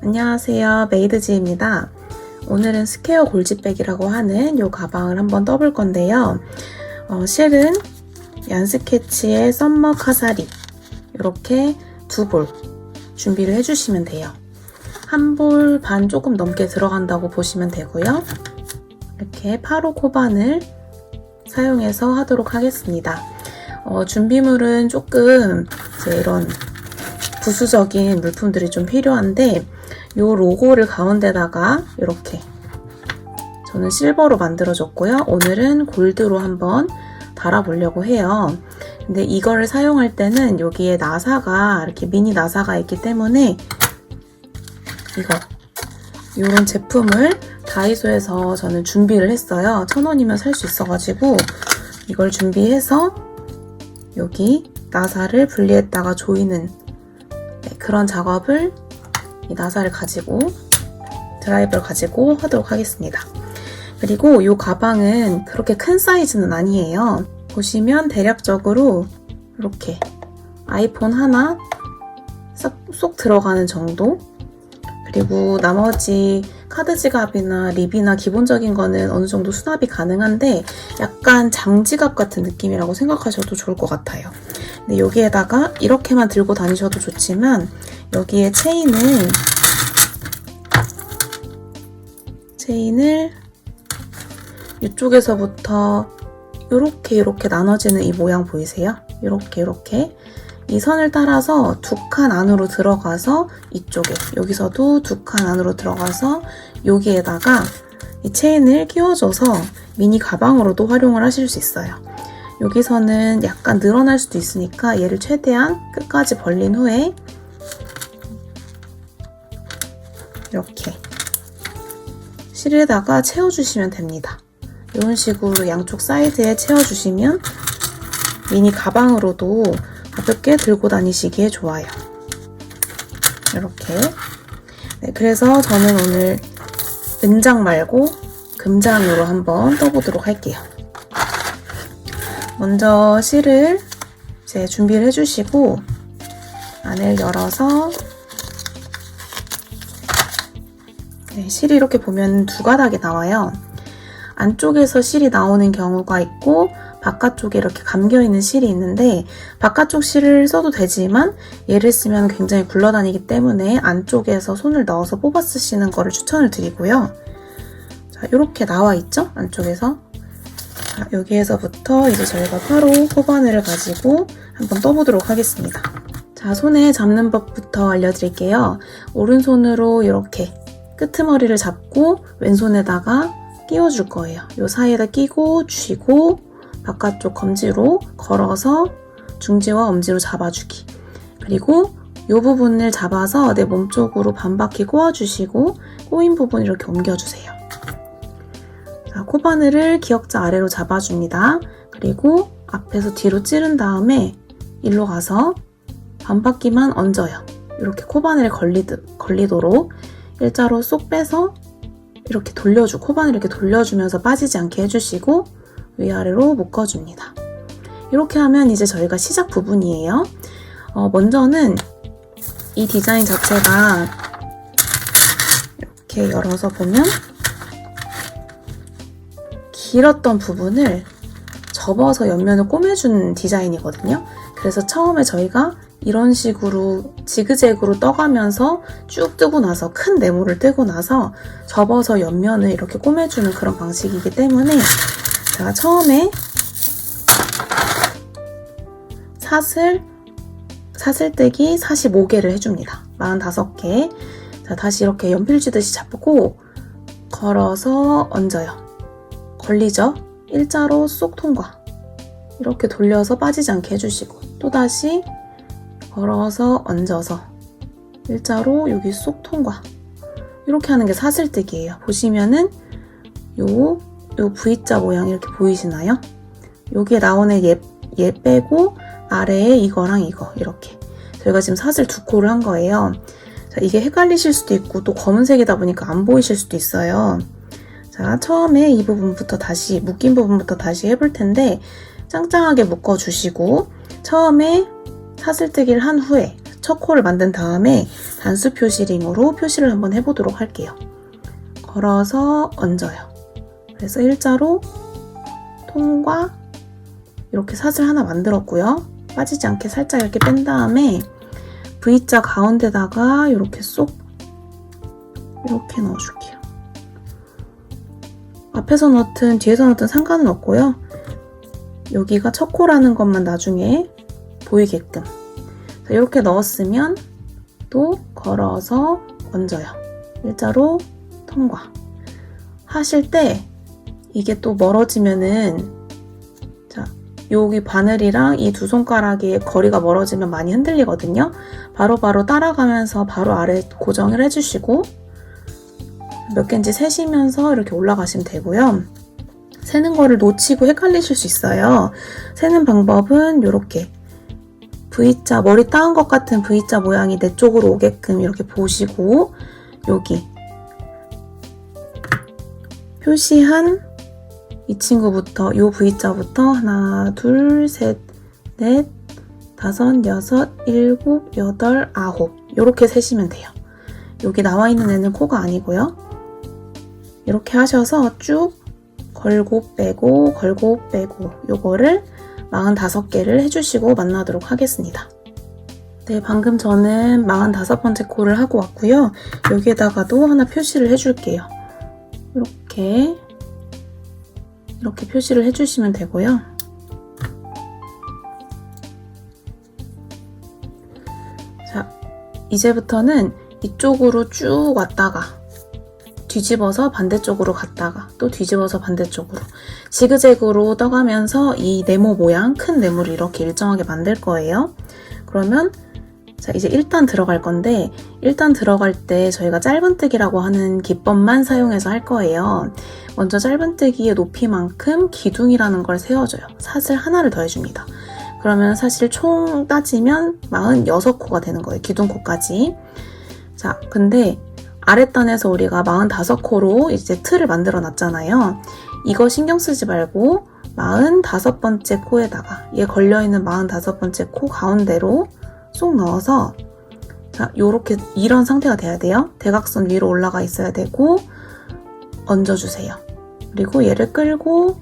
안녕하세요, 메이드지입니다. 오늘은 스퀘어 골지백이라고 하는 이 가방을 한번 떠볼 건데요. 실은 얀스케치의 썸머 카사리 이렇게 두 볼 준비를 해주시면 돼요. 한 볼 반 조금 넘게 들어간다고 보시면 되고요. 이렇게 8호 코반을 사용해서 하도록 하겠습니다. 준비물은 조금 이런 부수적인 물품들이 좀 필요한데 이 로고를 가운데다가 이렇게 저는 실버로 만들어줬고요. 오늘은 골드로 한번 달아보려고 해요. 근데 이거를 사용할 때는 여기에 나사가 이렇게 미니 나사가 있기 때문에 이런 제품을 다이소에서 저는 준비를 했어요. 1,000원이면 살 수 있어가지고 이걸 준비해서 여기 나사를 분리했다가 조이는 그런 작업을 이 나사를 가지고 드라이버를 가지고 하도록 하겠습니다. 그리고 이 가방은 그렇게 큰 사이즈는 아니에요. 보시면 대략적으로 이렇게 아이폰 하나 쏙 들어가는 정도, 그리고 나머지 카드 지갑이나 립이나 기본적인 거는 어느 정도 수납이 가능한데 약간 장지갑 같은 느낌이라고 생각하셔도 좋을 것 같아요. 근데 여기에다가 이렇게만 들고 다니셔도 좋지만 여기에 체인을 이쪽에서부터 이렇게 나눠지는 이 모양 보이세요? 이렇게 이 선을 따라서 두 칸 안으로 들어가서 이쪽에 여기서도 두 칸 안으로 들어가서 여기에다가 이 체인을 끼워줘서 미니 가방으로도 활용을 하실 수 있어요. 여기서는 약간 늘어날 수도 있으니까 얘를 최대한 끝까지 벌린 후에 이렇게 실에다가 채워주시면 됩니다. 이런 식으로 양쪽 사이드에 채워주시면 미니 가방으로도 가볍게 들고 다니시기에 좋아요. 이렇게. 네, 그래서 저는 오늘 은장 말고 금장으로 한번 떠보도록 할게요. 먼저 실을 이제 준비를 해주시고 안을 열어서 실이 이렇게 보면 두 가닥이 나와요. 안쪽에서 실이 나오는 경우가 있고 바깥쪽에 이렇게 감겨있는 실이 있는데 바깥쪽 실을 써도 되지만 얘를 쓰면 굉장히 굴러다니기 때문에 안쪽에서 손을 넣어서 뽑아 쓰시는 거를 추천을 드리고요. 자, 이렇게 나와 있죠? 안쪽에서. 자, 여기에서부터 이제 저희가 바로 코바늘을 가지고 한번 떠보도록 하겠습니다. 자, 손에 잡는 법부터 알려드릴게요. 오른손으로 이렇게 끄트머리를 잡고 왼손에다가 끼워줄 거예요. 이 사이에다 끼고 쥐고 바깥쪽 검지로 걸어서 중지와 엄지로 잡아주기. 그리고 이 부분을 잡아서 내 몸쪽으로 반바퀴 꼬아주시고 꼬인 부분 이렇게 옮겨주세요. 자, 코바늘을 기역자 아래로 잡아줍니다. 그리고 앞에서 뒤로 찌른 다음에 일로 가서 반바퀴만 얹어요. 이렇게 코바늘에 걸리도록 일자로 쏙 빼서 이렇게 코바늘 이렇게 돌려주면서 빠지지 않게 해주시고 위아래로 묶어줍니다. 이렇게 하면 이제 저희가 시작 부분이에요. 먼저는 이 디자인 자체가 이렇게 열어서 보면 길었던 부분을 접어서 옆면을 꼬매준 디자인이거든요. 그래서 처음에 저희가 이런 식으로 지그재그로 떠가면서 쭉 뜨고 나서 큰 네모를 뜨고 나서 접어서 옆면을 이렇게 꼬매주는 그런 방식이기 때문에 자, 처음에 사슬뜨기 45개를 해줍니다. 45개. 자, 다시 이렇게 연필 쥐듯이 잡고 걸어서 얹어요. 걸리죠? 일자로 쏙 통과. 이렇게 돌려서 빠지지 않게 해주시고 또다시 걸어서 얹어서 일자로 여기 쏙 통과. 이렇게 하는 게 사슬뜨기예요. 보시면은 요 V자 모양 이렇게 보이시나요? 여기에 나오는 얘 빼고 아래에 이거랑 이거 이렇게 저희가 지금 사슬 2코를 한 거예요. 자, 이게 헷갈리실 수도 있고 또 검은색이다 보니까 안 보이실 수도 있어요. 자, 처음에 이 부분부터 다시 묶인 부분부터 다시 해볼 텐데 짱짱하게 묶어주시고 처음에 사슬뜨기를 한 후에 첫 코를 만든 다음에 단수 표시링으로 표시를 한번 해보도록 할게요. 걸어서 얹어요. 그래서 일자로 통과 이렇게 사슬 하나 만들었고요. 빠지지 않게 살짝 이렇게 뺀 다음에 V자 가운데다가 이렇게 쏙 이렇게 넣어줄게요. 앞에서 넣든 뒤에서 넣든 상관은 없고요. 여기가 첫 코라는 것만 나중에 보이게끔 이렇게 넣었으면 또 걸어서 얹어요. 일자로 통과. 하실 때 이게 또 멀어지면은 자 여기 바늘이랑 이 두 손가락의 거리가 멀어지면 많이 흔들리거든요. 바로바로 따라가면서 바로 아래 고정을 해주시고 몇 개인지 세시면서 이렇게 올라가시면 되고요. 세는 거를 놓치고 헷갈리실 수 있어요. 세는 방법은 이렇게 V자, 머리 따은 것 같은 V자 모양이 내 쪽으로 오게끔 이렇게 보시고 여기 표시한 이 친구부터 이 V자부터 하나, 둘, 셋, 넷, 다섯, 여섯, 일곱, 여덟, 아홉 이렇게 세시면 돼요. 여기 나와 있는 애는 코가 아니고요. 이렇게 하셔서 쭉 걸고 빼고 걸고 빼고 요거를 45개를 해주시고 만나도록 하겠습니다. 네, 방금 저는 45번째 코를 하고 왔고요. 여기에다가도 하나 표시를 해줄게요. 이렇게 표시를 해주시면 되고요. 자, 이제부터는 이쪽으로 쭉 왔다가 뒤집어서 반대쪽으로 갔다가 또 뒤집어서 반대쪽으로 지그재그로 떠가면서 이 네모 모양, 큰 네모를 이렇게 일정하게 만들 거예요. 그러면 자 이제 1단 들어갈 건데 1단 들어갈 때 저희가 짧은뜨기라고 하는 기법만 사용해서 할 거예요. 먼저 짧은뜨기의 높이만큼 기둥이라는 걸 세워줘요. 사슬 하나를 더해줍니다. 그러면 사실 총 따지면 46코가 되는 거예요. 기둥코까지. 자, 근데 아랫단에서 우리가 45코로 이제 틀을 만들어 놨잖아요. 이거 신경 쓰지 말고 45번째 코에다가 얘 걸려있는 45번째 코 가운데로 쏙 넣어서 자, 요렇게 이런 상태가 돼야 돼요. 대각선 위로 올라가 있어야 되고 얹어주세요. 그리고 얘를 끌고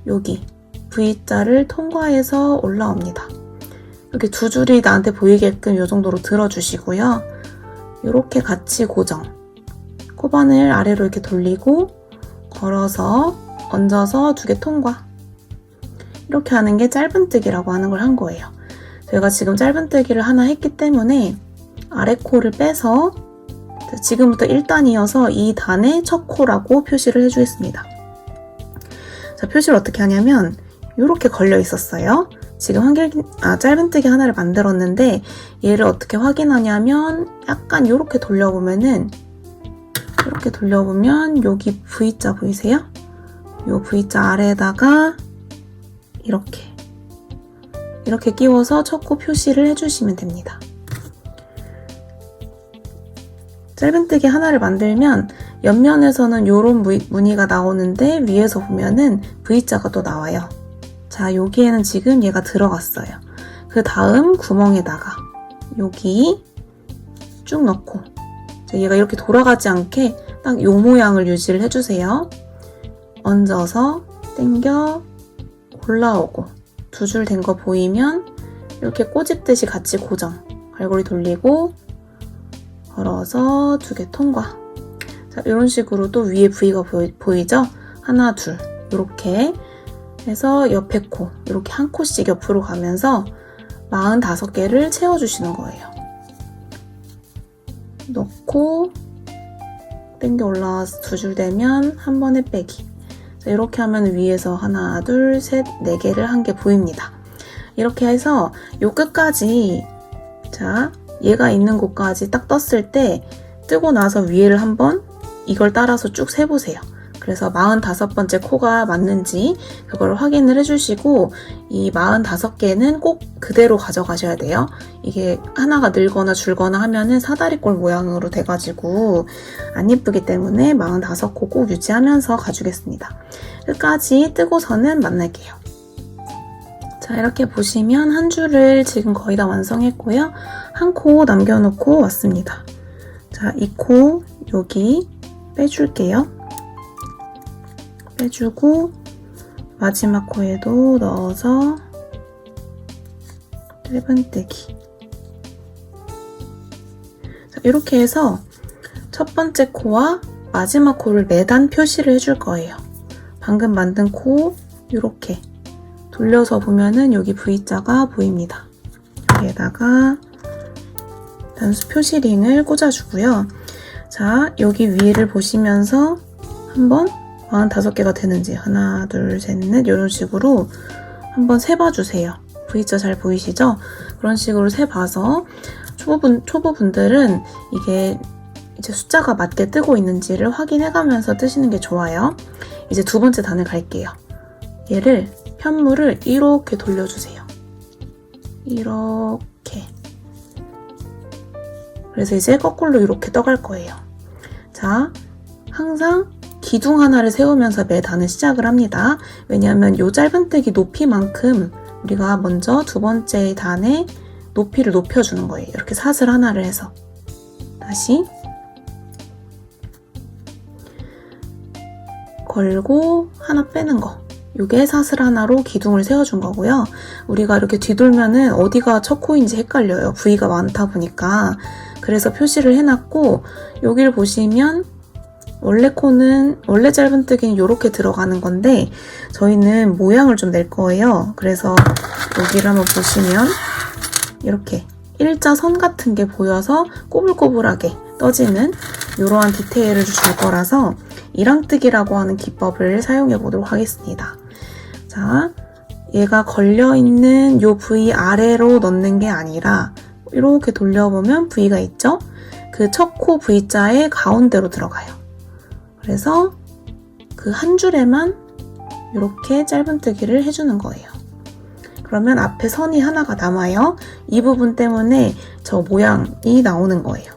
여기 V자를 통과해서 올라옵니다. 이렇게 두 줄이 나한테 보이게끔 이 정도로 들어주시고요. 이렇게 같이 고정. 코바늘 아래로 이렇게 돌리고 걸어서 얹어서 2개 통과. 이렇게 하는 게 짧은뜨기라고 하는 걸 한 거예요. 저희가 지금 짧은뜨기를 하나 했기 때문에 아래 코를 빼서 지금부터 1단이어서 이 단의 첫 코라고 표시를 해주겠습니다. 자, 표시를 어떻게 하냐면 이렇게 걸려 있었어요. 지금 짧은뜨기 하나를 만들었는데 얘를 어떻게 확인하냐면 약간 이렇게 돌려보면은 이렇게 돌려보면 여기 V자 보이세요? 이 V자 아래에다가 이렇게 끼워서 첫 코 표시를 해주시면 됩니다. 짧은뜨기 하나를 만들면 옆면에서는 이런 무늬가 나오는데 위에서 보면은 V자가 또 나와요. 자, 여기에는 지금 얘가 들어갔어요. 그 다음 구멍에다가 여기 쭉 넣고 얘가 이렇게 돌아가지 않게 딱 이 모양을 유지를 해주세요. 얹어서 당겨 올라오고 2줄 된 거 보이면 이렇게 꼬집듯이 같이 고정. 갈고리 돌리고 걸어서 2개 통과. 자, 이런 식으로 또 위에 V가 보이죠? 하나, 둘 이렇게 해서 옆에 코 이렇게 한 코씩 옆으로 가면서 45개를 채워주시는 거예요. 넣고 당겨 올라와서 2줄 되면 한 번에 빼기. 자, 이렇게 하면 위에서 하나, 둘, 셋, 4개를 한 개 보입니다. 이렇게 해서 요 끝까지 자 얘가 있는 곳까지 딱 떴을 때 뜨고 나서 위에를 한번 이걸 따라서 쭉 세보세요. 그래서 45번째 코가 맞는지 그걸 확인을 해주시고 이 45개는 꼭 그대로 가져가셔야 돼요. 이게 하나가 늘거나 줄거나 하면은 사다리꼴 모양으로 돼가지고 안 예쁘기 때문에 45코 꼭 유지하면서 가주겠습니다. 끝까지 뜨고서는 만날게요. 자, 자, 이렇게 보시면 한 줄을 지금 거의 다 완성했고요. 한 코 남겨놓고 왔습니다. 자, 이 코 여기 빼줄게요. 빼주고 마지막 코에도 넣어서 짧은뜨기. 자, 이렇게 해서 첫 번째 코와 마지막 코를 매단 표시를 해줄 거예요. 방금 만든 코 이렇게 돌려서 보면은 여기 V자가 보입니다. 여기에다가 단수 표시링을 꽂아주고요. 자, 여기 위를 보시면서 한번 45개가 되는지 하나, 둘, 셋, 넷 이런 식으로 한번 세봐주세요. V자 잘 보이시죠? 그런 식으로 세봐서 초보분들은 이게 이제 숫자가 맞게 뜨고 있는지를 확인해가면서 뜨시는 게 좋아요. 이제 두 번째 단을 갈게요. 얘를 편물을 이렇게 돌려주세요. 이렇게. 그래서 이제 거꾸로 이렇게 떠갈 거예요. 자, 항상 기둥 하나를 세우면서 매 단을 시작을 합니다. 왜냐하면 이 짧은뜨기 높이만큼 우리가 먼저 두 번째 단의 높이를 높여주는 거예요. 이렇게 사슬 하나를 해서. 다시 걸고 하나 빼는 거. 이게 사슬 하나로 기둥을 세워준 거고요. 우리가 이렇게 뒤돌면은 어디가 첫 코인지 헷갈려요. V가 많다 보니까. 그래서 표시를 해놨고 여기를 보시면 원래 짧은뜨기는 이렇게 들어가는 건데 저희는 모양을 좀 낼 거예요. 그래서 여기를 한번 보시면 이렇게 일자선 같은 게 보여서 꼬불꼬불하게 떠지는 이러한 디테일을 줄 거라서 이랑뜨기라고 하는 기법을 사용해 보도록 하겠습니다. 자, 얘가 걸려있는 요 V 아래로 넣는 게 아니라 이렇게 돌려보면 V가 있죠? 그 첫 코 V자의 가운데로 들어가요. 그래서 그 한 줄에만 이렇게 짧은뜨기를 해주는 거예요. 그러면 앞에 선이 하나가 남아요. 이 부분 때문에 저 모양이 나오는 거예요.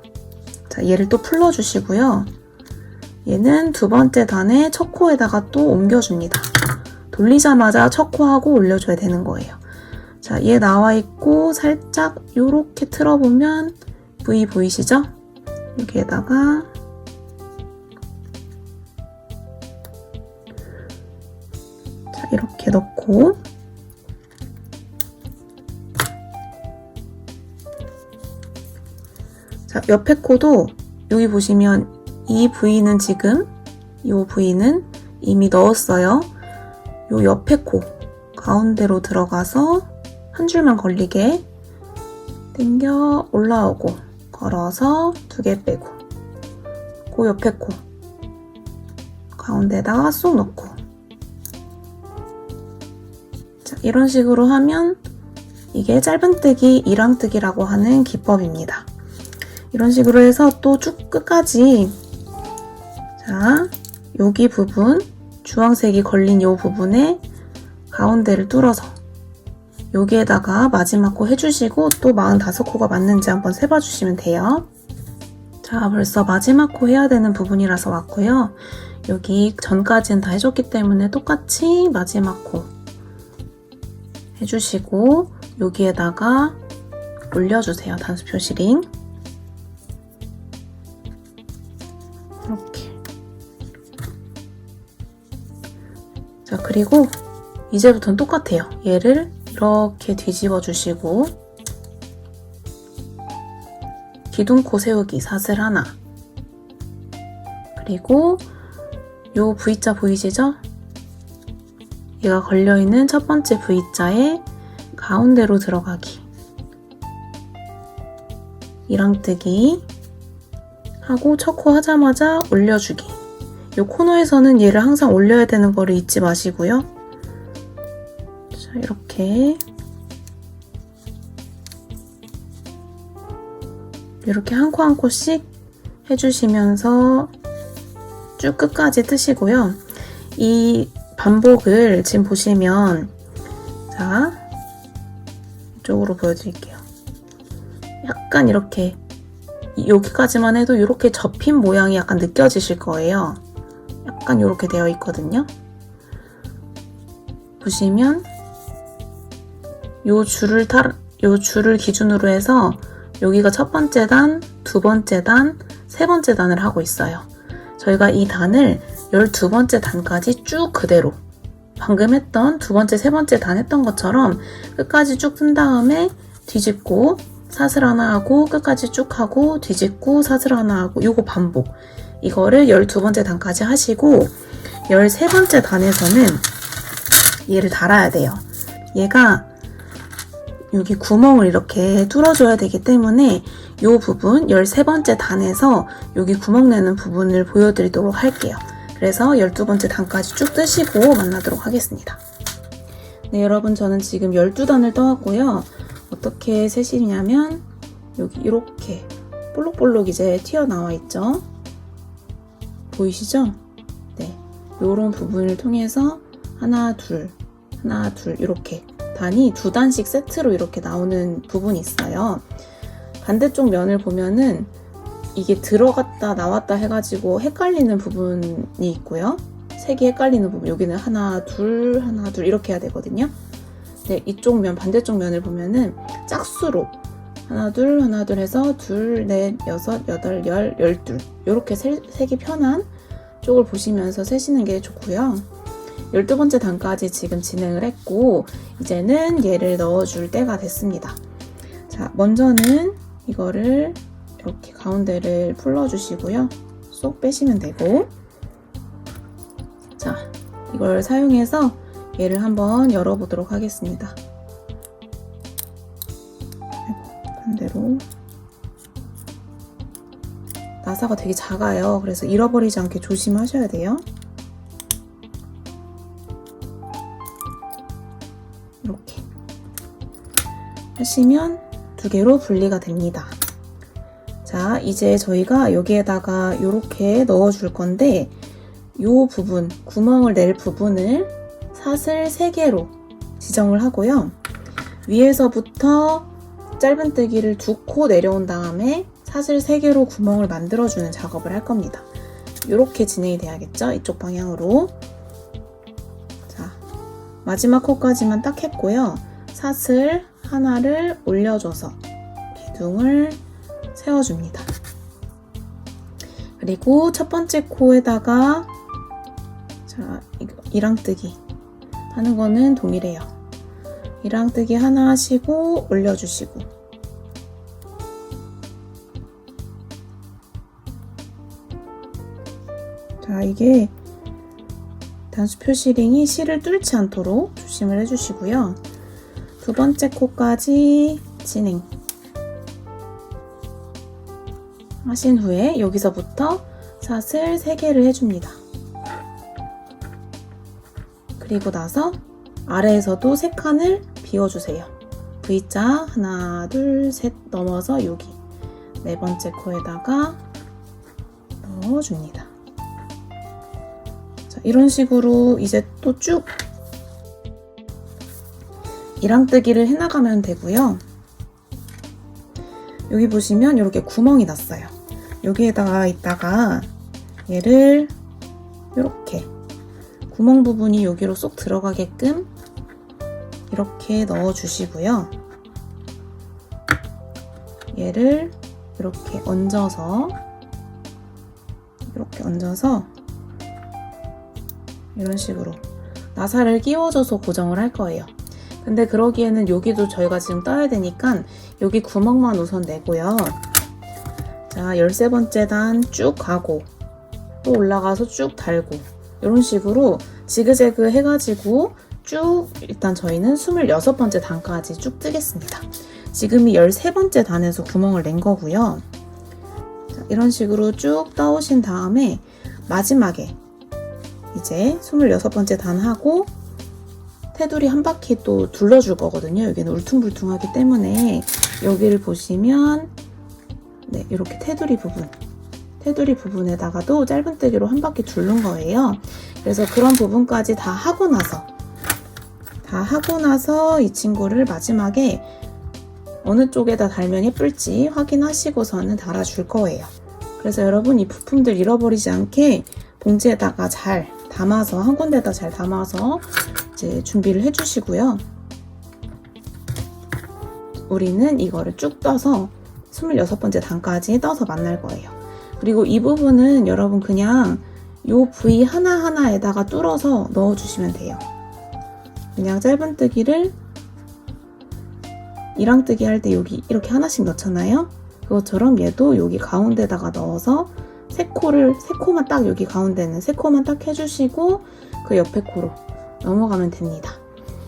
자, 얘를 또 풀러주시고요. 얘는 두 번째 단의 첫 코에다가 또 옮겨줍니다. 돌리자마자 첫 코하고 올려줘야 되는 거예요. 자, 얘 나와있고 살짝 요렇게 틀어보면 V 보이시죠? 여기에다가 자, 이렇게 넣고 자, 옆에 코도 여기 보시면 이 V는 지금 이 V는 이미 넣었어요. 요 옆에 코 가운데로 들어가서 한 줄만 걸리게 당겨 올라오고 걸어서 2개 빼고 그 옆에 코 가운데다가 쏙 넣고 자, 이런 식으로 하면 이게 짧은뜨기, 이랑뜨기라고 하는 기법입니다. 이런 식으로 해서 또 쭉 끝까지 자, 여기 부분 주황색이 걸린 이 부분에 가운데를 뚫어서 여기에다가 마지막 코 해주시고 또 45코가 맞는지 한번 세봐 주시면 돼요. 자, 벌써 마지막 코 해야 되는 부분이라서 왔고요. 여기 전까지는 다 해줬기 때문에 똑같이 마지막 코 해주시고 여기에다가 올려주세요. 단수 표시링 이렇게. 자, 그리고 이제부터는 똑같아요. 얘를 이렇게 뒤집어 주시고 기둥코 세우기 사슬 하나 그리고 요 V자 보이시죠? 얘가 걸려있는 첫 번째 V자에 가운데로 들어가기 이랑뜨기 하고 첫 코 하자마자 올려주기. 요 코너에서는 얘를 항상 올려야 되는 거를 잊지 마시고요. 자, 이렇게 한 코 한 코씩 해주시면서 쭉 끝까지 뜨시고요. 이 반복을 지금 보시면 자, 이쪽으로 보여드릴게요. 약간 이렇게 여기까지만 해도 이렇게 접힌 모양이 약간 느껴지실 거예요. 약간 이렇게 되어 있거든요. 보시면 요 줄을 기준으로 해서 여기가 첫 번째 단, 두 번째 단, 세 번째 단을 하고 있어요. 저희가 이 단을 12번째 단까지 쭉 그대로 방금 했던 두 번째, 세 번째 단 했던 것처럼 끝까지 쭉 뜬 다음에 뒤집고 사슬 하나 하고 끝까지 쭉 하고 뒤집고 사슬 하나 하고 요거 반복. 이거를 12번째 단까지 하시고 13번째 단에서는 얘를 달아야 돼요. 얘가 여기 구멍을 이렇게 뚫어줘야 되기 때문에 이 부분 13번째 단에서 여기 구멍 내는 부분을 보여드리도록 할게요. 그래서 12번째 단까지 쭉 뜨시고 만나도록 하겠습니다. 네, 여러분 저는 지금 12단을 떠왔고요. 어떻게 세시냐면 여기 이렇게 볼록볼록 이제 튀어나와 있죠. 보이시죠? 네, 요런 부분을 통해서 하나, 둘 이렇게 단이 2단씩 세트로 이렇게 나오는 부분이 있어요. 반대쪽 면을 보면은 이게 들어갔다 나왔다 해가지고 헷갈리는 부분이 있고요. 색이 헷갈리는 부분, 여기는 하나, 둘 이렇게 해야 되거든요. 네, 이쪽 면, 반대쪽 면을 보면은 짝수로 하나, 둘 해서 둘, 넷, 여섯, 여덟, 열, 12 이렇게 색이 편한 쪽을 보시면서 세시는 게 좋고요. 12번째 단까지 지금 진행을 했고 이제는 얘를 넣어줄 때가 됐습니다. 자, 먼저는 이거를 이렇게 가운데를 풀어주시고요. 쏙 빼시면 되고, 자, 이걸 사용해서 얘를 한번 열어보도록 하겠습니다. 반대로. 나사가 되게 작아요. 그래서 잃어버리지 않게 조심하셔야 돼요. 이렇게 하시면 두 개로 분리가 됩니다. 자, 이제 저희가 여기에다가 이렇게 넣어줄 건데 이 부분, 구멍을 낼 부분을 사슬 3개로 지정을 하고요. 위에서부터 짧은뜨기를 2코 내려온 다음에 사슬 3개로 구멍을 만들어주는 작업을 할 겁니다. 이렇게 진행이 돼야겠죠? 이쪽 방향으로. 자, 마지막 코까지만 딱 했고요. 사슬 하나를 올려줘서 기둥을 세워줍니다. 그리고 첫 번째 코에다가 자, 이거 이랑뜨기 하는 거는 동일해요. 이랑뜨기 하나 하시고 올려주시고, 자, 이게 단수 표시링이 실을 뚫지 않도록 조심을 해주시고요. 두 번째 코까지 진행 하신 후에 여기서부터 사슬 3개를 해줍니다. 그리고 나서 아래에서도 3칸을 비워주세요. V자 하나, 둘, 셋 넘어서 여기 4번째 코에다가 넣어줍니다. 자, 이런 식으로 이제 또 쭉 이랑뜨기를 해나가면 되고요. 여기 보시면 이렇게 구멍이 났어요. 여기에다가 있다가 얘를 이렇게 구멍 부분이 여기로 쏙 들어가게끔 이렇게 넣어주시고요. 얘를 이렇게 얹어서 이런 식으로 나사를 끼워줘서 고정을 할 거예요. 근데 그러기에는 여기도 저희가 지금 떠야 되니까 여기 구멍만 우선 내고요. 자, 13번째 단 쭉 가고 또 올라가서 쭉 달고 이런 식으로 지그재그 해가지고 쭉 일단 저희는 26번째 단까지 쭉 뜨겠습니다. 지금이 13번째 단에서 구멍을 낸 거고요. 자, 이런 식으로 쭉 떠오신 다음에 마지막에 이제 26번째 단 하고 테두리 한 바퀴 또 둘러줄 거거든요. 여기는 울퉁불퉁하기 때문에 여기를 보시면 네, 이렇게 테두리 부분에다가도 짧은뜨기로 한 바퀴 두른 거예요. 그래서 그런 부분까지 다 하고 나서 이 친구를 마지막에 어느 쪽에다 달면 예쁠지 확인하시고서는 달아줄 거예요. 그래서 여러분 이 부품들 잃어버리지 않게 봉지에다가 잘 담아서 한 군데다 잘 담아서 이제 준비를 해주시고요. 우리는 이거를 쭉 떠서 26번째 단까지 떠서 만날 거예요. 그리고 이 부분은 여러분 그냥 요 부위 하나하나에다가 뚫어서 넣어주시면 돼요. 그냥 짧은뜨기를 이랑뜨기 할 때 여기 이렇게 하나씩 넣잖아요. 그것처럼 얘도 여기 가운데다가 넣어서 세 코만 딱 여기 가운데는 세 코만 딱 해주시고 그 옆에 코로 넘어가면 됩니다.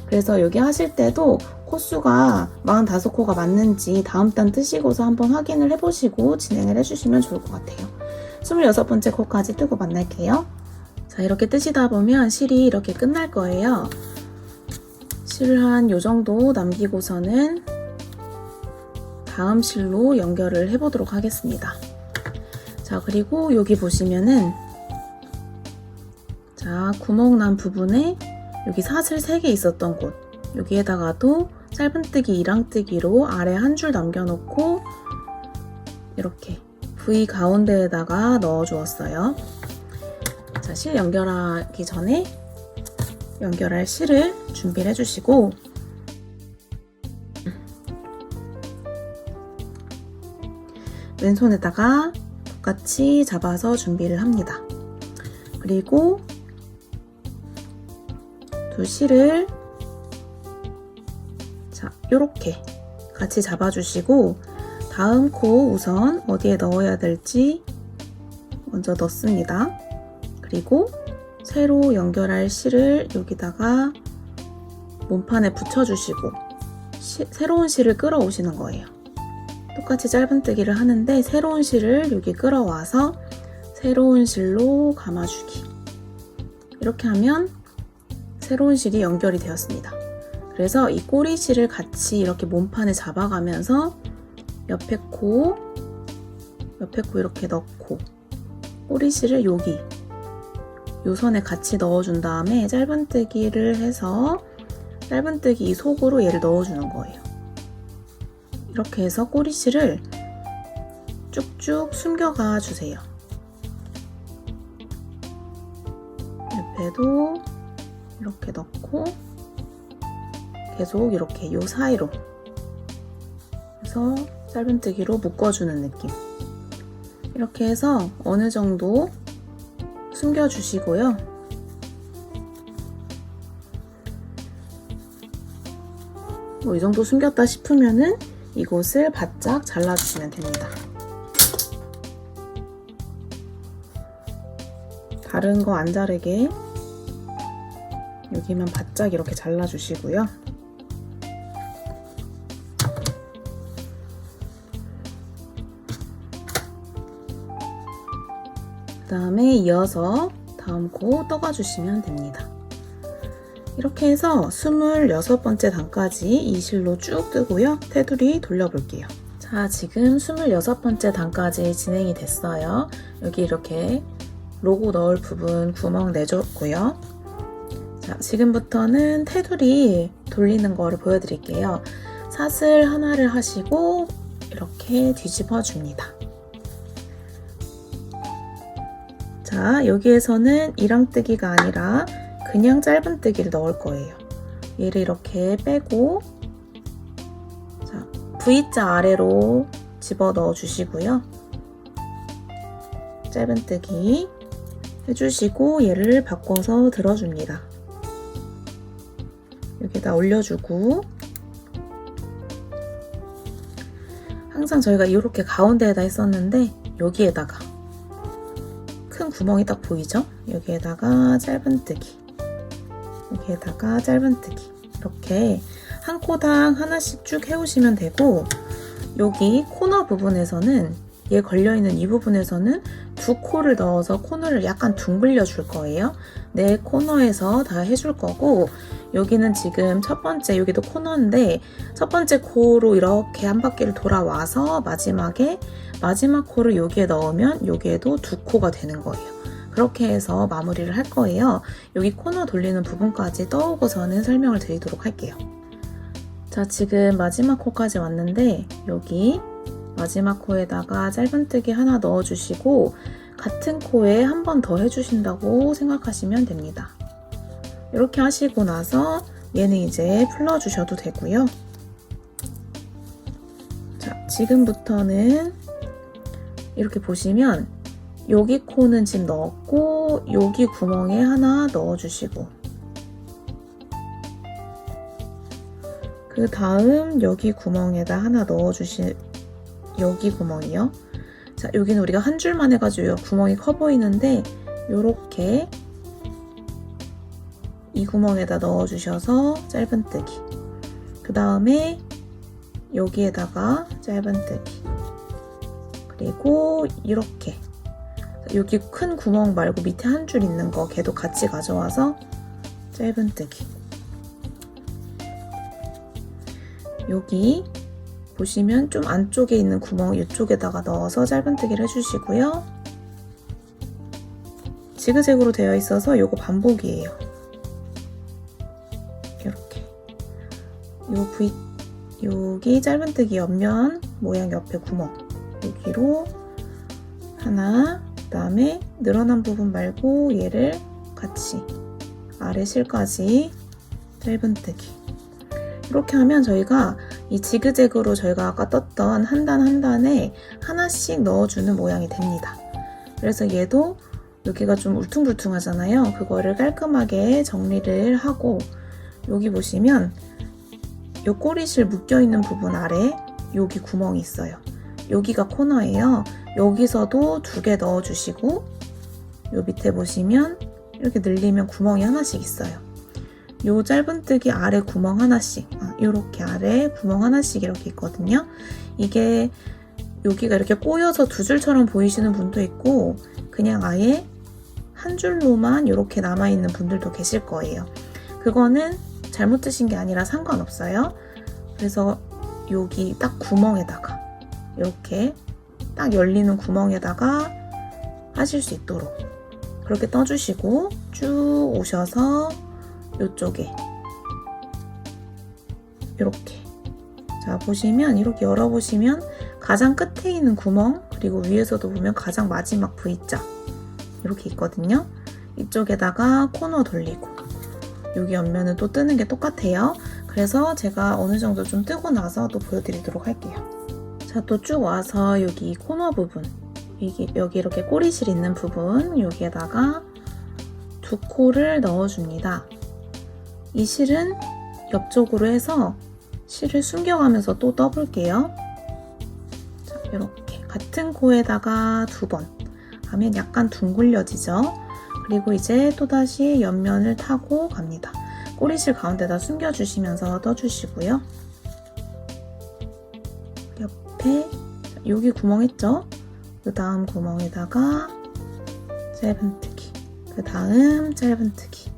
그래서 여기 하실 때도 코수가 45코가 맞는지 다음 단 뜨시고서 한번 확인을 해보시고 진행을 해주시면 좋을 것 같아요. 26번째 코까지 뜨고 만날게요. 자, 이렇게 뜨시다 보면 실이 이렇게 끝날 거예요. 실을 한 요 정도 남기고서는 다음 실로 연결을 해보도록 하겠습니다. 자, 그리고 여기 보시면은 자, 구멍 난 부분에 여기 사슬 3개 있었던 곳 여기에다가도 짧은뜨기, 이랑뜨기로 아래 한 줄 남겨놓고 이렇게 V 가운데에다가 넣어 주었어요. 자, 실 연결하기 전에 연결할 실을 준비를 해주시고 왼손에다가 똑같이 잡아서 준비를 합니다. 그리고 두 실을 자, 요렇게 같이 잡아주시고 다음 코 우선 어디에 넣어야 될지 먼저 넣습니다. 그리고 새로 연결할 실을 여기다가 몸판에 붙여주시고 새로운 실을 끌어오시는 거예요. 똑같이 짧은뜨기를 하는데 새로운 실을 여기 끌어와서 새로운 실로 감아주기. 이렇게 하면 새로운 실이 연결이 되었습니다. 그래서 이 꼬리실을 같이 이렇게 몸판에 잡아가면서 옆에 코 이렇게 넣고 꼬리실을 여기 요 선에 같이 넣어준 다음에 짧은뜨기를 해서 짧은뜨기 이 속으로 얘를 넣어주는 거예요. 이렇게 해서 꼬리실을 쭉쭉 숨겨가 주세요. 옆에도 이렇게 넣고 계속 이렇게 요 사이로 해서 짧은뜨기로 묶어주는 느낌. 이렇게 해서 어느 정도 숨겨주시고요. 뭐 이 정도 숨겼다 싶으면은 이곳을 바짝 잘라주시면 됩니다. 다른 거 안 자르게 여기만 바짝 이렇게 잘라주시고요. 그 다음에 이어서 다음 코 떠가주시면 됩니다. 이렇게 해서 26번째 단까지 이 실로 쭉 뜨고요. 테두리 돌려볼게요. 자, 지금 26번째 단까지 진행이 됐어요. 여기 이렇게 로고 넣을 부분 구멍 내줬고요. 자, 지금부터는 테두리 돌리는 거를 보여드릴게요. 사슬 하나를 하시고 이렇게 뒤집어 줍니다. 자, 여기에서는 이랑뜨기가 아니라 그냥 짧은뜨기를 넣을 거예요. 얘를 이렇게 빼고 자, V자 아래로 집어 넣어 주시고요. 짧은뜨기 해주시고 얘를 바꿔서 들어줍니다. 여기다 올려주고 항상 저희가 이렇게 가운데에다 했었는데 여기에다가 큰 구멍이 딱 보이죠? 여기에다가 짧은뜨기 여기에다가 짧은뜨기 이렇게 한 코당 하나씩 쭉 해오시면 되고 여기 코너 부분에서는 얘 걸려있는 이 부분에서는 두 코를 넣어서 코너를 약간 둥글려 줄 거예요. 네 코너에서 다 해줄 거고 여기는 지금 첫 번째 여기도 코너인데 첫 번째 코로 이렇게 한 바퀴를 돌아와서 마지막에 마지막 코를 여기에 넣으면 여기에도 두 코가 되는 거예요. 그렇게 해서 마무리를 할 거예요. 여기 코너 돌리는 부분까지 떠오고서는 설명을 드리도록 할게요. 자, 지금 마지막 코까지 왔는데 여기 마지막 코에다가 짧은뜨기 하나 넣어주시고 같은 코에 한 번 더 해주신다고 생각하시면 됩니다. 이렇게 하시고 나서 얘는 이제 풀러주셔도 되고요. 지금부터는 이렇게 보시면 여기 코는 지금 넣었고 여기 구멍에 하나 넣어주시고 그 다음 여기 구멍에다 하나 여기 구멍이요. 자, 여기는 우리가 한 줄만 해가지고 구멍이 커 보이는데 요렇게 이 구멍에다 넣어주셔서 짧은뜨기. 그 다음에 여기에다가 짧은뜨기. 그리고 이렇게 여기 큰 구멍 말고 밑에 한 줄 있는 거 걔도 같이 가져와서 짧은뜨기. 여기 보시면 좀 안쪽에 있는 구멍 이쪽에다가 넣어서 짧은뜨기를 해주시고요. 지그재그로 되어 있어서 요거 반복이에요. 이렇게 여기 짧은뜨기 옆면 모양 옆에 구멍 여기로 하나, 그 다음에 늘어난 부분 말고 얘를 같이 아래 실까지 짧은뜨기. 이렇게 하면 저희가 이 지그재그로 저희가 아까 떴던 한 단 한 단에 하나씩 넣어주는 모양이 됩니다. 그래서 얘도 여기가 좀 울퉁불퉁하잖아요. 그거를 깔끔하게 정리를 하고 여기 보시면 이 꼬리실 묶여있는 부분 아래 여기 구멍이 있어요. 여기가 코너예요. 여기서도 2개 넣어주시고 요 밑에 보시면 이렇게 늘리면 구멍이 하나씩 있어요. 요 짧은뜨기 아래 구멍 하나씩 이렇게 아래 구멍 하나씩 이렇게 있거든요. 이게 여기가 이렇게 꼬여서 2줄처럼 보이시는 분도 있고 그냥 아예 한 줄로만 이렇게 남아있는 분들도 계실 거예요. 그거는 잘못 드신 게 아니라 상관없어요. 그래서 여기 딱 구멍에다가 이렇게 딱 열리는 구멍에다가 하실 수 있도록 그렇게 떠주시고 쭉 오셔서 이쪽에 이렇게 자 보시면 이렇게 열어보시면 가장 끝에 있는 구멍 그리고 위에서도 보면 가장 마지막 V자 이렇게 있거든요. 이쪽에다가 코너 돌리고 여기 옆면은 또 뜨는 게 똑같아요. 그래서 제가 어느 정도 좀 뜨고 나서 또 보여드리도록 할게요. 자, 또 쭉 와서 여기 코너 부분 여기 이렇게 꼬리실 있는 부분 여기에다가 2코를 넣어줍니다. 이 실은 옆쪽으로 해서 실을 숨겨가면서 또 떠볼게요. 자, 이렇게 같은 코에다가 2번 하면 약간 둥글려지죠. 그리고 이제 또다시 옆면을 타고 갑니다. 꼬리실 가운데다 숨겨주시면서 떠주시고요. 옆에 여기 구멍 있죠? 그 다음 구멍에다가 짧은뜨기 그 다음 짧은뜨기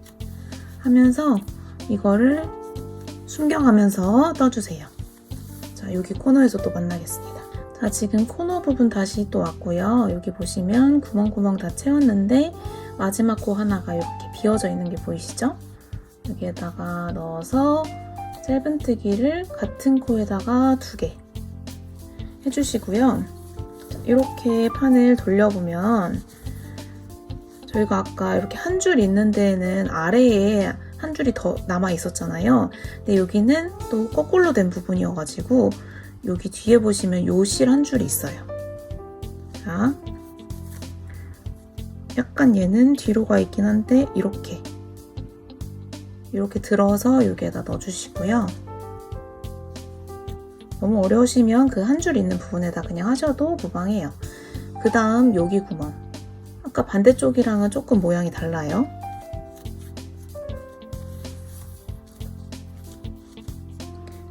하면서 이거를 숨겨가면서 떠주세요. 자, 여기 코너에서 또 만나겠습니다. 자, 지금 코너 부분 다시 또 왔고요. 여기 보시면 구멍 다 채웠는데 마지막 코 하나가 이렇게 비어져 있는 게 보이시죠? 여기에다가 넣어서 짧은뜨기를 같은 코에다가 2개 해주시고요. 자, 이렇게 판을 돌려보면 저희가 아까 이렇게 한 줄 있는 데에는 아래에 한 줄이 더 남아 있었잖아요. 근데 여기는 또 거꾸로 된 부분이어가지고 여기 뒤에 보시면 요 실 한 줄이 있어요. 자, 약간 얘는 뒤로 가 있긴 한데 이렇게 들어서 여기에다 넣어주시고요. 너무 어려우시면 그 한 줄 있는 부분에다 그냥 하셔도 무방해요. 그 다음 여기 구멍 아까 반대쪽이랑은 조금 모양이 달라요.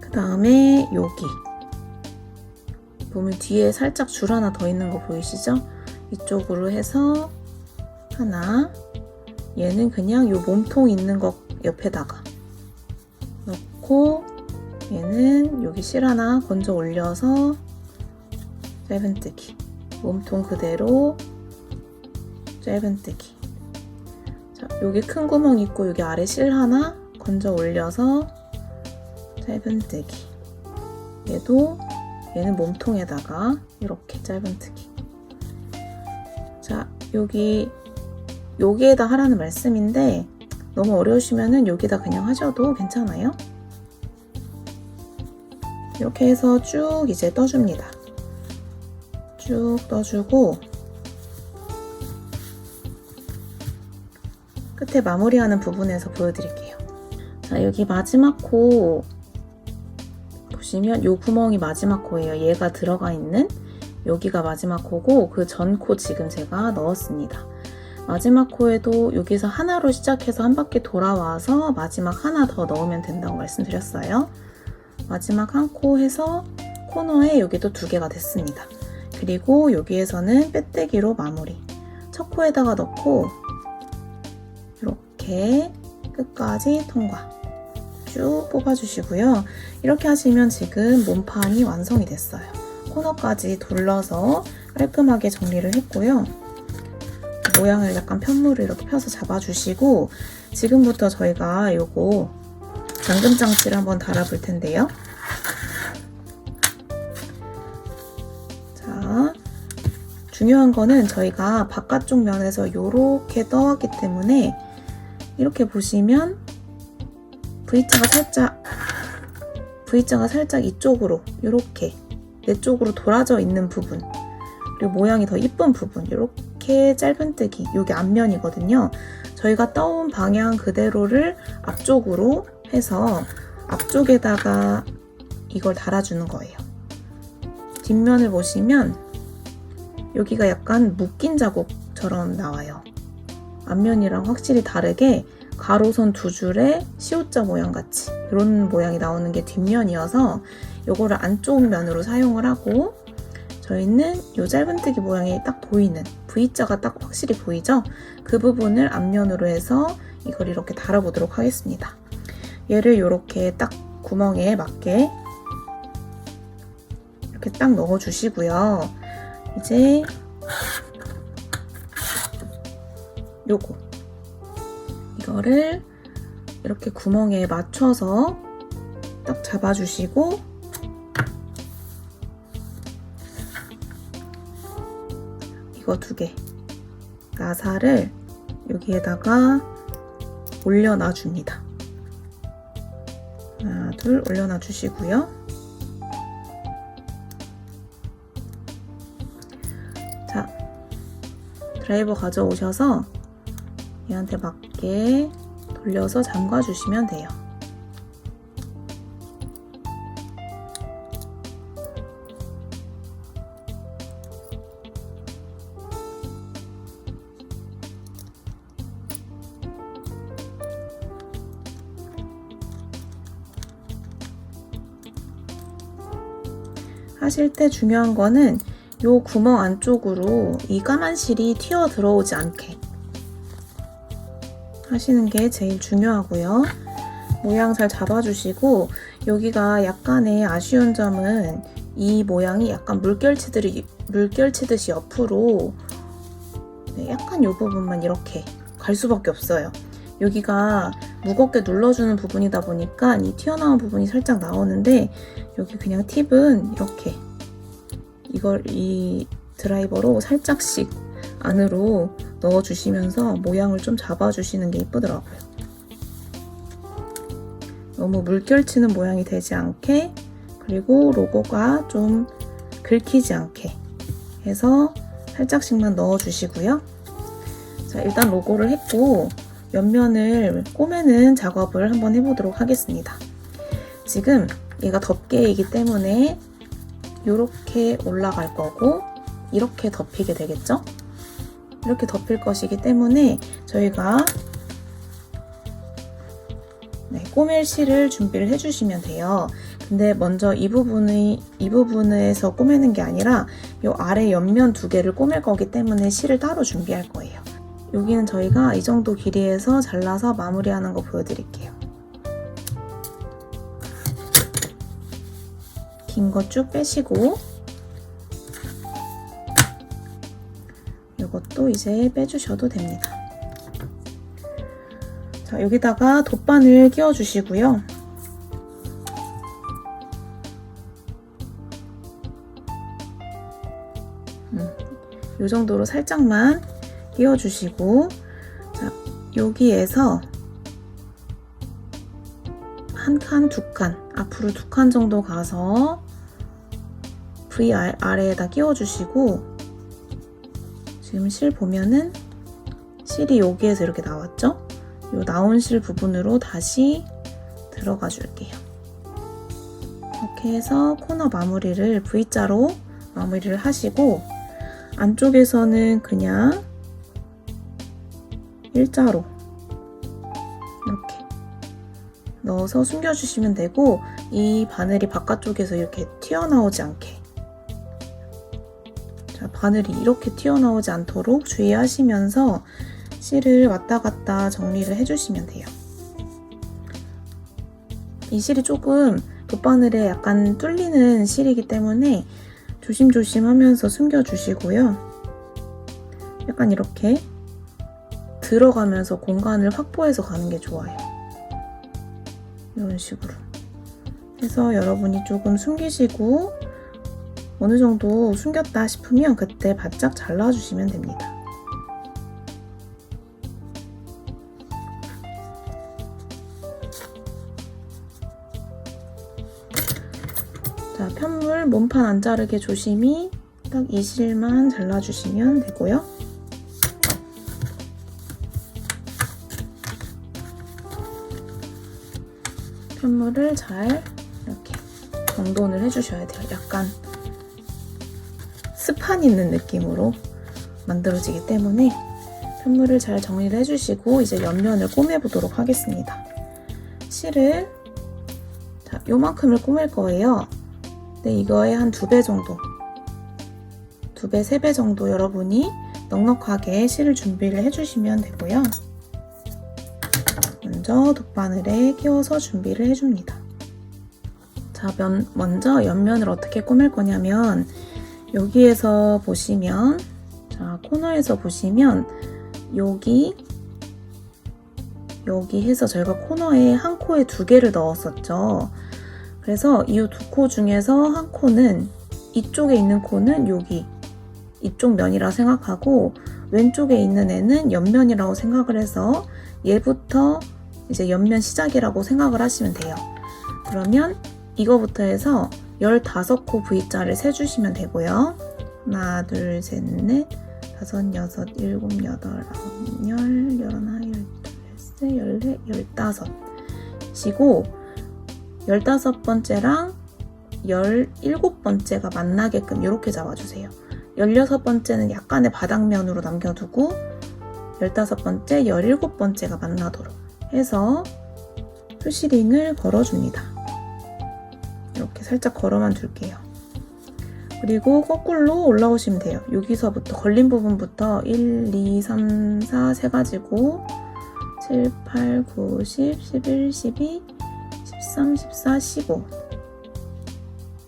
그 다음에 여기 보면 뒤에 살짝 줄 하나 더 있는 거 보이시죠? 이쪽으로 해서 하나 얘는 그냥 요 몸통 있는 거 옆에다가 넣고 얘는 여기 실 하나 건져 올려서 짧은뜨기 몸통 그대로 짧은뜨기. 자, 여기 큰 구멍 있고 여기 아래 실 하나 건져 올려서 짧은뜨기. 얘는 몸통에다가 이렇게 짧은뜨기. 자, 여기에다 하라는 말씀인데 너무 어려우시면은 여기다 그냥 하셔도 괜찮아요. 이렇게 해서 쭉 이제 떠줍니다. 쭉 떠주고 끝에 마무리하는 부분에서 보여드릴게요. 자, 여기 마지막 코 보시면 요 구멍이 마지막 코예요. 얘가 들어가 있는 여기가 마지막 코고 그 전 코 지금 제가 넣었습니다. 마지막 코에도 여기서 하나로 시작해서 한 바퀴 돌아와서 마지막 하나 더 넣으면 된다고 말씀드렸어요. 마지막 한 코 해서 코너에 여기도 2개가 됐습니다. 그리고 여기에서는 빼떼기로 마무리. 첫 코에다가 넣고 이렇게 끝까지 통과. 쭉 뽑아주시고요. 이렇게 하시면 지금 몸판이 완성이 됐어요. 코너까지 둘러서 깔끔하게 정리를 했고요. 모양을 약간 편물을 이렇게 펴서 잡아주시고 지금부터 저희가 요거 잠금장치를 한번 달아볼 텐데요. 자, 중요한 거는 저희가 바깥쪽 면에서 요렇게 떠왔기 때문에 이렇게 보시면 V자가 살짝 이쪽으로 이렇게 내 쪽으로 돌아져 있는 부분 그리고 모양이 더 이쁜 부분 이렇게 짧은뜨기 여기 앞면이거든요. 저희가 떠온 방향 그대로를 앞쪽으로 해서 앞쪽에다가 이걸 달아주는 거예요. 뒷면을 보시면 여기가 약간 묶인 자국처럼 나와요. 앞면이랑 확실히 다르게 가로선 2줄에 시옷자 모양 같이 이런 모양이 나오는 게 뒷면이어서 요거를 안쪽 면으로 사용을 하고 저희는 요 짧은뜨기 모양이 딱 보이는 V자가 딱 확실히 보이죠? 그 부분을 앞면으로 해서 이걸 이렇게 달아보도록 하겠습니다. 얘를 이렇게 딱 구멍에 맞게 이렇게 딱 넣어주시고요. 이제 요거 이거를 이렇게 구멍에 맞춰서 딱 잡아주시고 이거 2개 나사를 여기에다가 올려놔 줍니다. 하나, 둘 올려놔 주시고요. 자, 드라이버 가져오셔서 얘한테 맞게 돌려서 잠가 주시면 돼요. 하실 때 중요한 거는 요 구멍 안쪽으로 이 까만 실이 튀어 들어오지 않게 하시는 게 제일 중요하고요. 모양 잘 잡아주시고 여기가 약간의 아쉬운 점은 이 모양이 약간 물결치듯이 옆으로 약간 이 부분만 이렇게 갈 수밖에 없어요. 여기가 무겁게 눌러주는 부분이다 보니까 이 튀어나온 부분이 살짝 나오는데 여기 그냥 팁은 이렇게 이걸 이 드라이버로 살짝씩 안으로 넣어주시면서 모양을 좀 잡아주시는 게 이쁘더라고요. 너무 물결치는 모양이 되지 않게 그리고 로고가 좀 긁히지 않게 해서 살짝씩만 넣어주시고요. 자, 일단 로고를 했고 옆면을 꼬매는 작업을 한번 해보도록 하겠습니다. 지금 얘가 덮개이기 때문에 이렇게 올라갈 거고 이렇게 덮이게 되겠죠? 이렇게 덮일 것이기 때문에 저희가 꼬맬 실을 준비를 해주시면 돼요. 근데 먼저 이 부분에서 꼬매는 게 아니라 이 아래 옆면 2개를 꼬맬 거기 때문에 실을 따로 준비할 거예요. 여기는 저희가 이 정도 길이에서 잘라서 마무리하는 거 보여드릴게요. 긴 거 쭉 빼시고 이것도 이제 빼주셔도 됩니다. 자, 여기다가 돗바늘 끼워주시고요. 이 정도로 살짝만 끼워주시고 자, 여기에서 한 칸, 2칸 앞으로 2칸 정도 가서 V 아래에다 끼워주시고, 지금 실 보면은 실이 여기에서 이렇게 나왔죠? 이 나온 실 부분으로 다시 들어가 줄게요. 이렇게 해서 코너 마무리를 V자로 마무리를 하시고, 안쪽에서는 그냥 일자로 이렇게 넣어서 숨겨주시면 되고, 이 바늘이 바깥쪽에서 이렇게 튀어나오지 않게, 자, 바늘이 이렇게 튀어나오지 않도록 주의하시면서 실을 왔다 갔다 정리를 해주시면 돼요. 이 실이 조금 돗바늘에 약간 뚫리는 실이기 때문에 조심조심 하면서 숨겨주시고요. 약간 이렇게 들어가면서 공간을 확보해서 가는 게 좋아요. 이런 식으로 해서 여러분이 조금 숨기시고 어느 정도 숨겼다 싶으면 그때 바짝 잘라주시면 됩니다. 자, 편물 몸판 안 자르게 조심히 딱 이 실만 잘라주시면 되고요. 편물을 잘 이렇게 정돈을 해주셔야 돼요. 약간 스판 있는 느낌으로 만들어지기 때문에 편물을 잘 정리를 해주시고 이제 옆면을 꼬매보도록 하겠습니다. 실을 자, 요만큼을 꼬맬 거예요. 근데 이거에 한 2배 정도, 2배, 3배 정도 여러분이 넉넉하게 실을 준비를 해주시면 되고요. 먼저 돗바늘에 끼워서 준비를 해줍니다. 자, 먼저 옆면을 어떻게 꾸밀 거냐면 여기에서 보시면, 자, 코너에서 보시면 여기 해서 저희가 코너에 한 코에 2개를 넣었었죠. 그래서 이 2코 중에서 한 코는, 이쪽에 있는 코는 여기 이쪽 면이라 생각하고 왼쪽에 있는 애는 옆면이라고 생각을 해서 얘부터 이제 옆면 시작이라고 생각을 하시면 돼요. 그러면 이거부터 해서 15코 V자를 세주시면 되고요. 하나, 둘, 셋, 넷, 다섯, 여섯, 일곱, 여덟, 아홉, 열, 열하나, 열둘, 열세, 열네, 15시고 15번째랑 17번째가 만나게끔 이렇게 잡아주세요. 16번째는 약간의 바닥면으로 남겨두고 15번째, 17번째가 만나도록 해서 표시링을 걸어줍니다. 이렇게 살짝 걸어만 둘게요. 그리고 거꾸로 올라오시면 돼요. 여기서부터 걸린 부분부터 1, 2, 3, 4 세가지고 7, 8, 9, 10, 11, 12, 13, 14, 15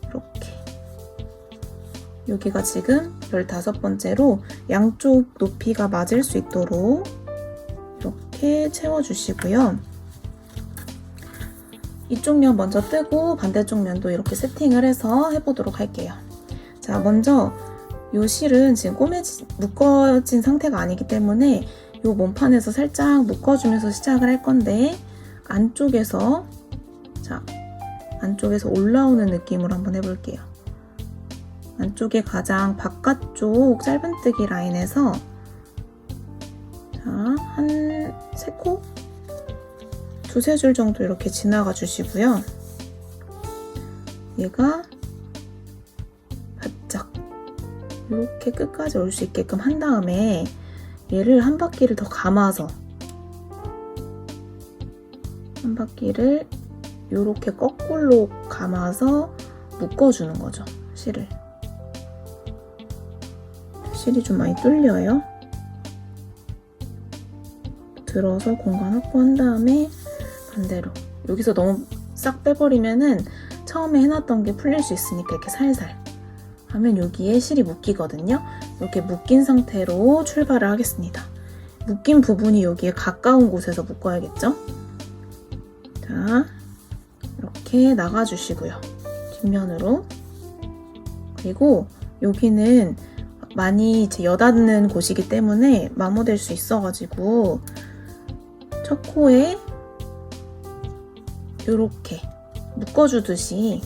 이렇게 여기가 지금 15번째로 양쪽 높이가 맞을 수 있도록 이렇게 채워주시고요. 이쪽 면 먼저 뜨고 반대쪽 면도 이렇게 세팅을 해서 해보도록 할게요. 자, 먼저 이 실은 지금 묶어진 상태가 아니기 때문에 이 몸판에서 살짝 묶어주면서 시작을 할 건데 안쪽에서 올라오는 느낌으로 한번 해볼게요. 안쪽에 가장 바깥쪽 짧은뜨기 라인에서 한 3코? 2-3줄 정도 이렇게 지나가 주시고요. 얘가 바짝 이렇게 끝까지 올 수 있게끔 한 다음에 얘를 한 바퀴를 더 감아서 한 바퀴를 이렇게 거꾸로 감아서 묶어주는 거죠. 실을. 실이 좀 많이 뚫려요. 들어서 공간 확보한 다음에 반대로 여기서 너무 싹 빼버리면은 처음에 해놨던 게 풀릴 수 있으니까 이렇게 살살 하면 여기에 실이 묶이거든요. 이렇게 묶인 상태로 출발을 하겠습니다. 묶인 부분이 여기에 가까운 곳에서 묶어야겠죠? 자, 이렇게 나가주시고요. 뒷면으로. 그리고 여기는 많이 여닫는 곳이기 때문에 마모될 수 있어가지고 첫 코에 이렇게 묶어주듯이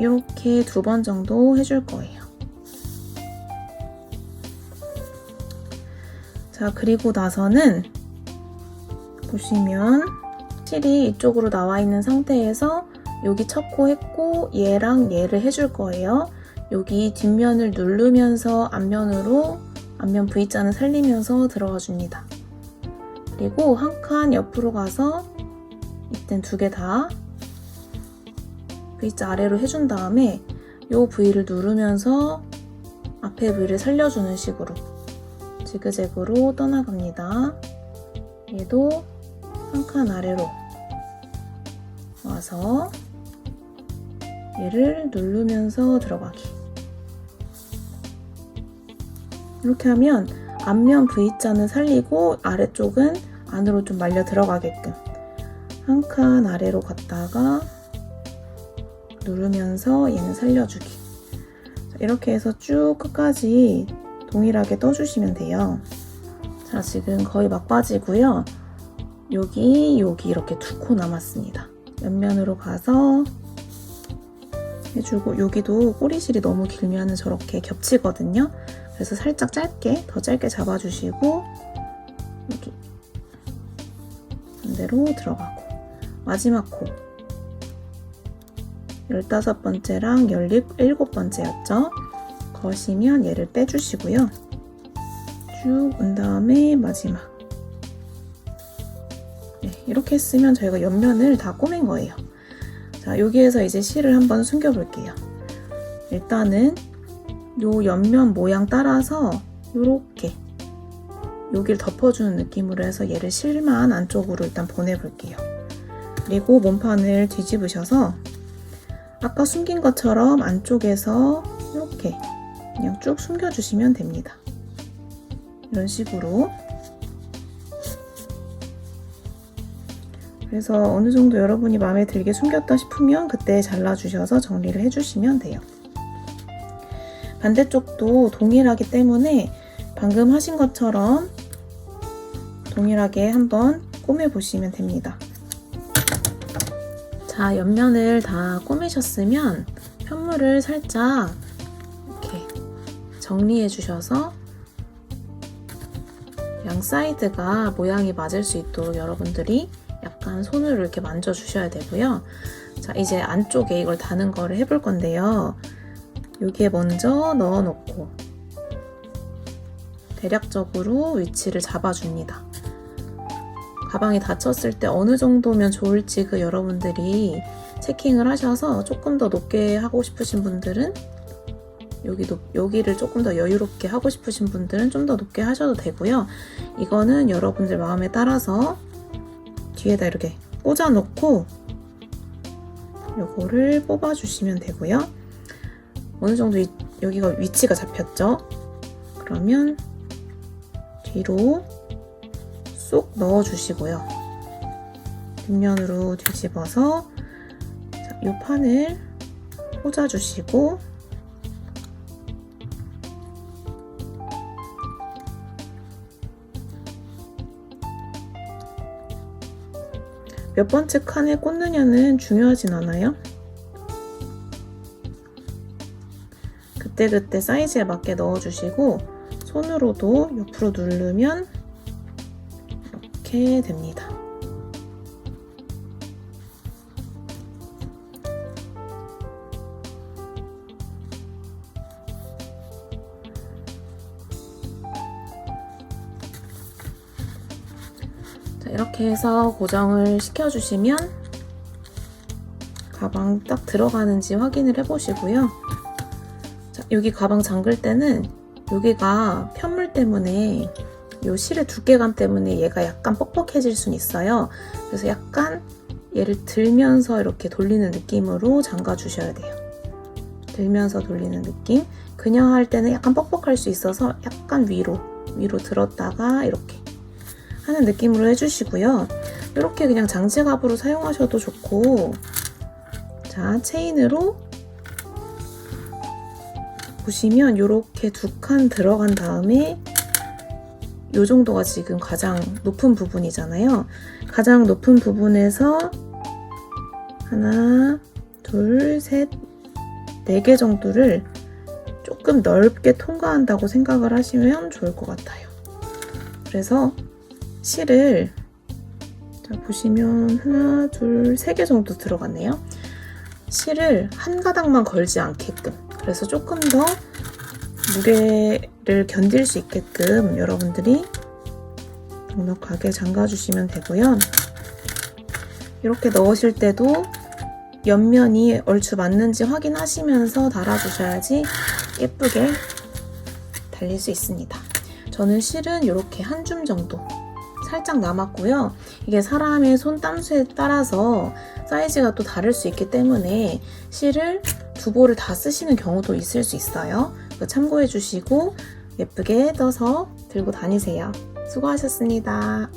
이렇게 2번 정도 해줄 거예요. 자, 그리고 나서는 보시면 실이 이쪽으로 나와 있는 상태에서 여기 첫 코 했고 얘랑 얘를 해줄 거예요. 여기 뒷면을 누르면서 앞면 V자는 살리면서 들어가 줍니다. 그리고 한 칸 옆으로 가서 이땐 2개 다 V자 아래로 해준 다음에 이 V를 누르면서 앞에 V를 살려주는 식으로 지그재그로 떠나갑니다. 얘도 한 칸 아래로 와서 얘를 누르면서 들어가기. 이렇게 하면 앞면 V자는 살리고 아래쪽은 안으로 좀 말려 들어가게끔 한 칸 아래로 갔다가 누르면서 얘는 살려주기. 이렇게 해서 쭉 끝까지 동일하게 떠주시면 돼요. 자, 지금 거의 막바지고요. 여기 이렇게 2코 남았습니다. 옆면으로 가서 해주고 여기도 꼬리실이 너무 길면 저렇게 겹치거든요. 그래서 살짝 더 짧게 잡아주시고 여기 반대로 들어가고 마지막 코 15번째랑 17번째였죠. 거시면 얘를 빼주시고요. 쭉 온 다음에 마지막 이렇게 했으면 저희가 옆면을 다 꼬맨 거예요. 자, 여기에서 이제 실을 한번 숨겨 볼게요. 일단은 요 옆면 모양 따라서 요렇게 여기를 덮어주는 느낌으로 해서 얘를 실만 안쪽으로 일단 보내볼게요. 그리고 몸판을 뒤집으셔서 아까 숨긴 것처럼 안쪽에서 이렇게 그냥 쭉 숨겨주시면 됩니다. 이런 식으로. 그래서 어느 정도 여러분이 마음에 들게 숨겼다 싶으면 그때 잘라주셔서 정리를 해주시면 돼요. 반대쪽도 동일하기 때문에 방금 하신 것처럼 동일하게 한번 꼬매보시면 됩니다. 자, 옆면을 다 꼬매셨으면 편물을 살짝 이렇게 정리해 주셔서 양 사이드가 모양이 맞을 수 있도록 여러분들이 약간 손으로 이렇게 만져 주셔야 되고요. 자, 이제 안쪽에 이걸 다는 거를 해볼 건데요. 여기에 먼저 넣어 놓고 대략적으로 위치를 잡아줍니다. 가방이 닫혔을 때 어느 정도면 좋을지 여러분들이 체킹을 하셔서 조금 더 높게 하고 싶으신 분들은 여기를 조금 더 여유롭게 하고 싶으신 분들은 좀 더 높게 하셔도 되고요. 이거는 여러분들 마음에 따라서 뒤에다 이렇게 꽂아 놓고 요거를 뽑아 주시면 되고요. 어느 정도 여기가 위치가 잡혔죠? 그러면 뒤로 쏙 넣어 주시고요. 뒷면으로 뒤집어서 이 판을 꽂아 주시고 몇 번째 칸에 꽂느냐는 중요하진 않아요. 그때그때 사이즈에 맞게 넣어주시고 손으로도 옆으로 누르면 이렇게 됩니다. 자, 이렇게 해서 고정을 시켜주시면 가방 딱 들어가는지 확인을 해보시고요. 자, 여기 가방 잠글 때는 여기가 편물 때문에 이 실의 두께감 때문에 얘가 약간 뻑뻑해질 수는 있어요. 그래서 약간 얘를 들면서 이렇게 돌리는 느낌으로 잠가 주셔야 돼요. 들면서 돌리는 느낌. 그냥 할 때는 약간 뻑뻑할 수 있어서 약간 위로 들었다가 이렇게 하는 느낌으로 해주시고요. 이렇게 그냥 장지갑으로 사용하셔도 좋고, 자, 체인으로 보시면 이렇게 2칸 들어간 다음에 이 정도가 지금 가장 높은 부분이잖아요. 가장 높은 부분에서 하나, 둘, 셋, 4개 정도를 조금 넓게 통과한다고 생각을 하시면 좋을 것 같아요. 그래서 실을 자, 보시면 하나, 둘, 3개 정도 들어갔네요. 실을 한 가닥만 걸지 않게끔, 그래서 조금 더 무게를 견딜 수 있게끔 여러분들이 넉넉하게 잠가주시면 되고요. 이렇게 넣으실 때도 옆면이 얼추 맞는지 확인하시면서 달아주셔야지 예쁘게 달릴 수 있습니다. 저는 실은 이렇게 한 줌 정도 살짝 남았고요. 이게 사람의 손 땀수에 따라서 사이즈가 또 다를 수 있기 때문에 실을 2볼을 다 쓰시는 경우도 있을 수 있어요. 참고해 주시고 예쁘게 떠서 들고 다니세요. 수고하셨습니다.